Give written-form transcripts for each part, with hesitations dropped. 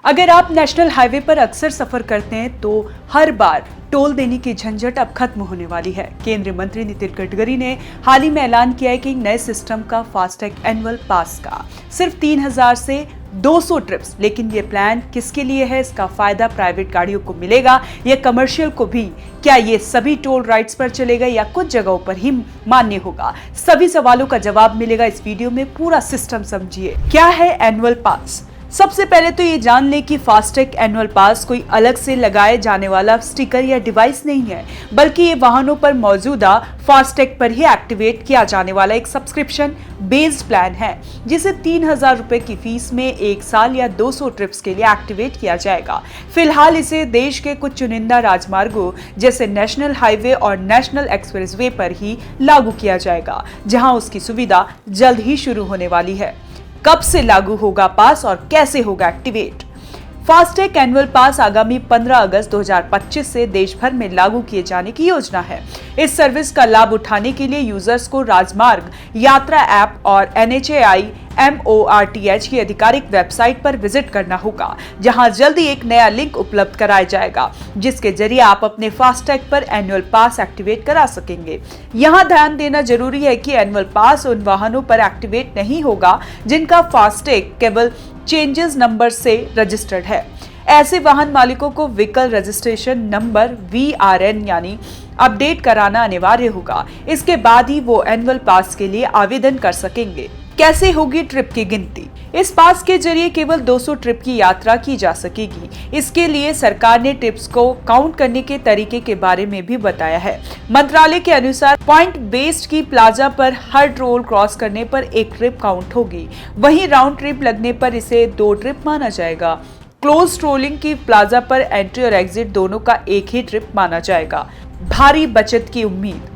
अगर आप national highway पर अक्सर सफर करते हैं तो हर बार टोल देने की झंझट अब खत्म होने वाली है। केंद्रीय मंत्री नितिन गडकरी ने हाल ही में ऐलान किया है कि नए सिस्टम का फास्टैग एनुअल पास का सिर्फ 3000 से 200 ट्रिप्स। लेकिन ये प्लान किसके लिए है, इसका फायदा प्राइवेट गाड़ियों को मिलेगा या कमर्शियल को भी? क्या ये सभी टोल राइट्स पर चलेगा या कुछ जगहों पर ही मान्य होगा? सभी सवालों का जवाब मिलेगा इस वीडियो में। पूरा सिस्टम समझिए। क्या है एनुअल पास? सबसे पहले तो ये जान लें कि फास्टैग एनुअल पास कोई अलग से लगाए जाने वाला स्टिकर या डिवाइस नहीं है, बल्कि ये वाहनों पर मौजूदा फास्टैग पर ही एक्टिवेट किया जाने वाला एक सब्सक्रिप्शन बेस्ड प्लान है, जिसे 3000 रुपए की फीस में 1 साल या 200 ट्रिप्स के लिए एक्टिवेट किया जाएगा। फिलहाल इसे देश के कुछ चुनिंदा राजमार्गों जैसे नेशनल हाईवे और नेशनल एक्सप्रेसवे पर ही लागू किया जाएगा, जहां उसकी सुविधा जल्द ही शुरू होने वाली है। कब से लागू होगा पास और कैसे होगा एक्टिवेट? फास्टैग एनुअल पास आगामी 15 अगस्त 2025 से देश भर में लागू किए जाने की योजना है। इस सर्विस का लाभ उठाने के लिए यूजर्स को राजमार्ग यात्रा ऐप और NHAI MORTH की आधिकारिक वेबसाइट पर विजिट करना होगा, जहां जल्दी एक नया लिंक उपलब्ध कराया जाएगा, जिसके जरिए आप अपने फास्टैग पर एनुअल पास एक्टिवेट करा सकेंगे। यहां ध्यान देना जरूरी है कि एनुअल पास उन वाहनों पर एक्टिवेट नहीं होगा जिनका फास्टैग केवल चेंजेस नंबर से रजिस्टर्ड है। ऐसे वाहन मालिकों को व्हीकल रजिस्ट्रेशन नंबर VRN यानी अपडेट कराना अनिवार्य होगा। इसके बाद ही वो एनुअल पास के लिए आवेदन कर सकेंगे। कैसे होगी ट्रिप की गिनती? इस पास के जरिए केवल 200 ट्रिप की यात्रा की जा सकेगी। इसके लिए सरकार ने ट्रिप्स को काउंट करने के तरीके के बारे में भी बताया है। मंत्रालय के अनुसार पॉइंट बेस्ड की प्लाजा पर हर टोल क्रॉस करने पर एक ट्रिप काउंट होगी, वहीं राउंड ट्रिप लगने पर इसे 2 ट्रिप माना जाएगा। क्लोज टोलिंग की प्लाजा पर एंट्री और एग्जिट दोनों का एक ही ट्रिप माना जाएगा। भारी बचत की उम्मीद।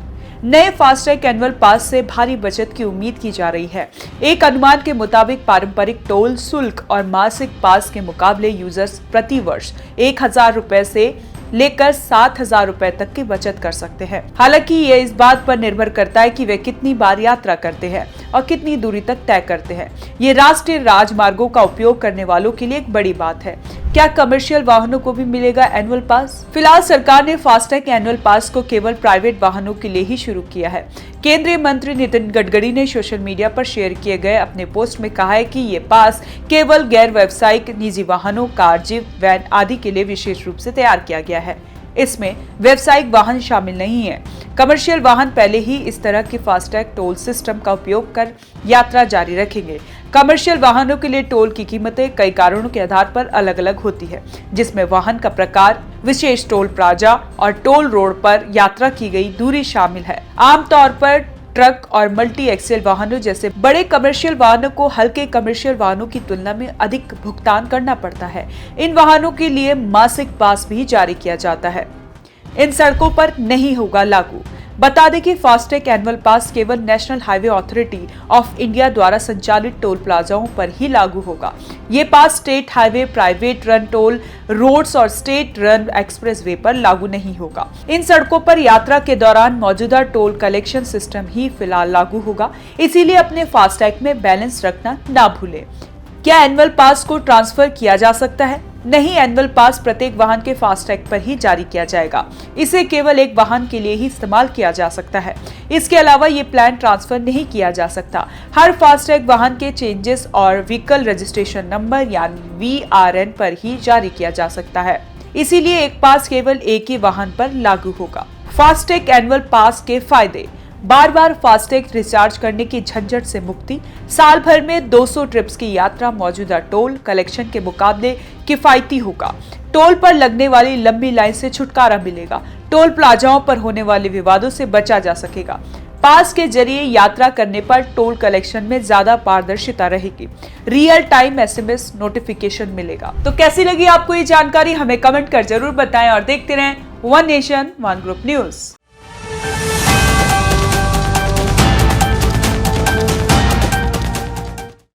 नए फास्टैग एनुअल पास से भारी बचत की उम्मीद की जा रही है। एक अनुमान के मुताबिक पारंपरिक टोल शुल्क और मासिक पास के मुकाबले यूजर्स प्रति वर्ष 1000 रुपए से लेकर 7000 रुपए तक की बचत कर सकते हैं। हालांकि ये इस बात पर निर्भर करता है कि वे कितनी बार यात्रा करते हैं और कितनी दूरी तक तय करते हैं। ये राष्ट्रीय राजमार्गों का उपयोग करने वालों के लिए एक बड़ी बात है। क्या कमर्शियल वाहनों को भी मिलेगा एनुअल पास? फिलहाल सरकार ने फास्टैग एनुअल पास को केवल प्राइवेट वाहनों के लिए ही शुरू किया है। केंद्रीय मंत्री नितिन गडकरी ने सोशल मीडिया पर शेयर किए गए अपने पोस्ट में कहा है कि ये पास केवल गैर व्यावसायिक निजी वाहनों, कार, जीप, वैन आदि के लिए विशेष रूप से तैयार किया गया है। इसमें व्यावसायिक वाहन शामिल नहीं है। कमर्शियल वाहन पहले ही इस तरह के फास्टैग टोल सिस्टम का उपयोग कर यात्रा जारी रखेंगे। कमर्शियल वाहनों के लिए टोल की कीमतें कई कारणों के आधार पर अलग अलग होती है, जिसमें वाहन का प्रकार, विशेष टोल प्लाजा और टोल रोड पर यात्रा की गई दूरी शामिल है। आमतौर पर ट्रक और मल्टी एक्सेल वाहनों जैसे बड़े कमर्शियल वाहनों को हल्के कमर्शियल वाहनों की तुलना में अधिक भुगतान करना पड़ता है। इन वाहनों के लिए मासिक पास भी जारी किया जाता है। इन सड़कों पर नहीं होगा लागू। बता दें कि फास्टैग एनुअल पास केवल national highway authority of India द्वारा संचालित टोल प्लाजाओं पर ही लागू होगा। ये pass state highway, private run toll roads और स्टेट रन एक्सप्रेसवे पर लागू नहीं होगा। इन सड़कों पर यात्रा के दौरान मौजूदा टोल कलेक्शन सिस्टम ही फिलहाल लागू होगा, इसीलिए अपने फास्टैग में बैलेंस रखना ना भूलें। क्या एनुअल पास को ट्रांसफर किया जा सकता है? नहीं, एनुअल पास प्रत्येक वाहन के फास्टैग पर ही जारी किया जाएगा। इसे केवल एक वाहन के लिए ही इस्तेमाल किया जा सकता है। इसके अलावा ये प्लान ट्रांसफर नहीं किया जा सकता। हर फास्टैग वाहन के चेंजेस और व्हीकल रजिस्ट्रेशन नंबर यानी VRN पर ही जारी किया जा सकता है। इसीलिए एक पास केवल एक ही वाहन पर लागू होगा। फास्टैग एनुअल पास के फायदे। बार बार फास्टैग रिचार्ज करने की झंझट से मुक्ति। साल भर में 200 ट्रिप्स की यात्रा मौजूदा टोल कलेक्शन के मुकाबले किफायती होगा। टोल पर लगने वाली लंबी लाइन से छुटकारा मिलेगा। टोल प्लाजाओं पर होने वाले विवादों से बचा जा सकेगा। पास के जरिए यात्रा करने पर टोल कलेक्शन में ज्यादा पारदर्शिता रहेगी। रियल टाइम SMS नोटिफिकेशन मिलेगा। तो कैसी लगी आपको ये जानकारी? हमें कमेंट कर जरूर बताएं और देखते रहें one nation one group news.